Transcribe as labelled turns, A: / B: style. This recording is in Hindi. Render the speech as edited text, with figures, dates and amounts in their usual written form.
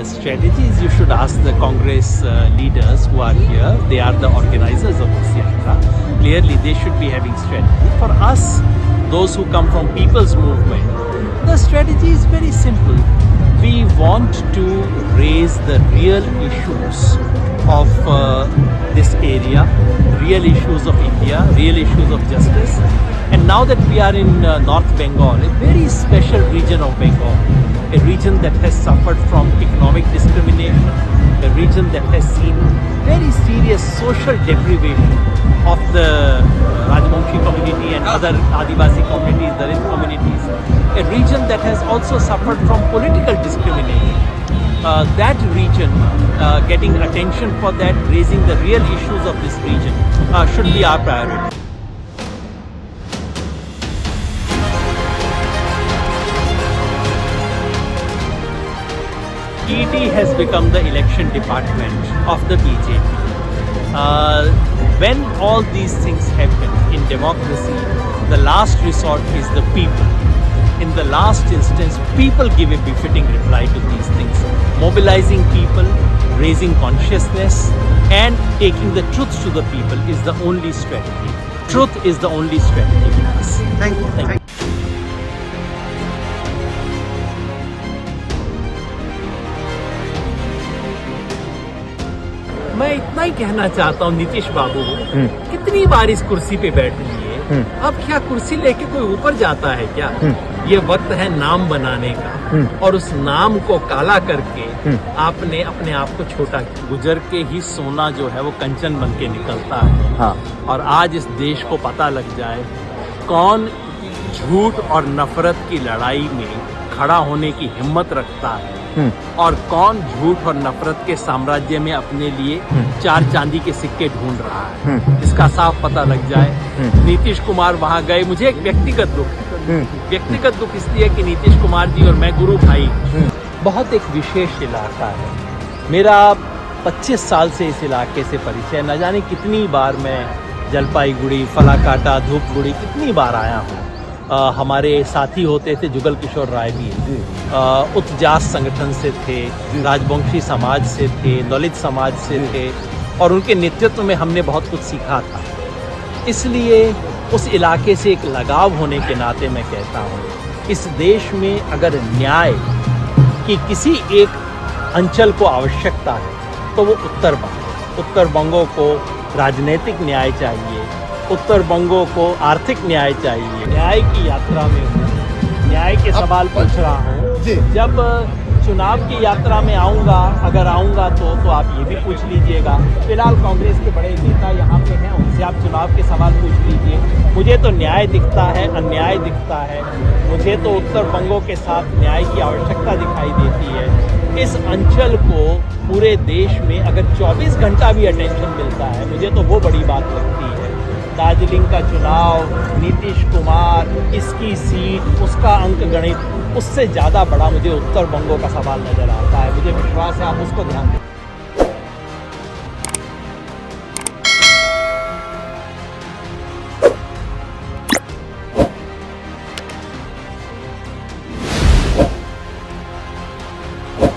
A: strategies, you should ask the Congress leaders who are here. They are the organizers of this yatra. Clearly, they should be having strategy. For us, those who come from people's movement, the strategy is very simple. We want to raise the real issues of this area, real issues of India, real issues of justice. And now that we are in North Bengal, a very special region of Bengal, a region that has suffered from economic discrimination, a region that has seen very serious social deprivation of the Rajbangshi community and other Adivasi communities, Dalit communities, a region that has also suffered from political discrimination. That region, getting attention for that, raising the real issues of this region should be our priority. ED has become the election department of the BJP. When all these things happen in democracy, the last resort is the people. In the last instance, people give a befitting reply to these things. Mobilizing people, raising consciousness, and taking the truth to the people is the only strategy. Truth is the only strategy with us.
B: Thank you.
A: Thank you. मैं इतना ही कहना चाहता हूँ नीतीश बाबू को, कितनी बार इस कुर्सी पे बैठ लिए, अब क्या कुर्सी लेके कोई ऊपर जाता है क्या? ये वक्त है नाम बनाने का, और उस नाम को काला करके आपने अपने आप को छोटा किया। गुजर के ही सोना जो है वो कंचन बन के निकलता है।
B: हाँ।
A: और आज इस देश को पता लग जाए कौन झूठ और नफरत की लड़ाई में खड़ा होने की हिम्मत रखता है, और कौन झूठ और नफरत के साम्राज्य में अपने लिए चार चांदी के सिक्के ढूंढ रहा है, इसका साफ पता लग जाए। नीतीश कुमार वहां गए, मुझे एक व्यक्तिगत दुख इसलिए कि नीतीश कुमार जी और मैं गुरु भाई, बहुत एक विशेष इलाका है मेरा। 25 साल से इस इलाके से परिचय, न जाने कितनी बार मैं जलपाईगुड़ी, फलाकाटा, धूपगुड़ी कितनी बार आया हूँ। हमारे साथी होते थे जुगल किशोर राय भी, उत्जास संगठन से थे, राजवंशी समाज से थे, दलित समाज से थे, और उनके नेतृत्व में हमने बहुत कुछ सीखा था। इसलिए उस इलाके से एक लगाव होने के नाते मैं कहता हूँ, इस देश में अगर न्याय की किसी एक अंचल को आवश्यकता है तो वो उत्तर बंगों को राजनीतिक न्याय चाहिए, उत्तर बंगों को आर्थिक न्याय चाहिए। न्याय की यात्रा में हूँ, न्याय के सवाल पूछ रहा हूँ। जब चुनाव की यात्रा में आऊँगा, अगर आऊँगा तो आप ये भी पूछ लीजिएगा। फिलहाल कांग्रेस के बड़े नेता यहाँ पे हैं, उनसे आप चुनाव के सवाल पूछ लीजिए। मुझे तो न्याय दिखता है, अन्याय दिखता है। मुझे तो उत्तर बंगों के साथ न्याय की आवश्यकता दिखाई देती है। इस अंचल को पूरे देश में अगर 24 घंटा भी अटेंशन मिलता है, मुझे तो वो बड़ी बात लगती है। दार्जिलिंग का चुनाव, नीतीश कुमार, इसकी सीट, उसका अंक गणित, उससे ज़्यादा बड़ा मुझे उत्तर बंगों का सवाल नज़र आता है। मुझे विश्वास है आप उसको ध्यान दें।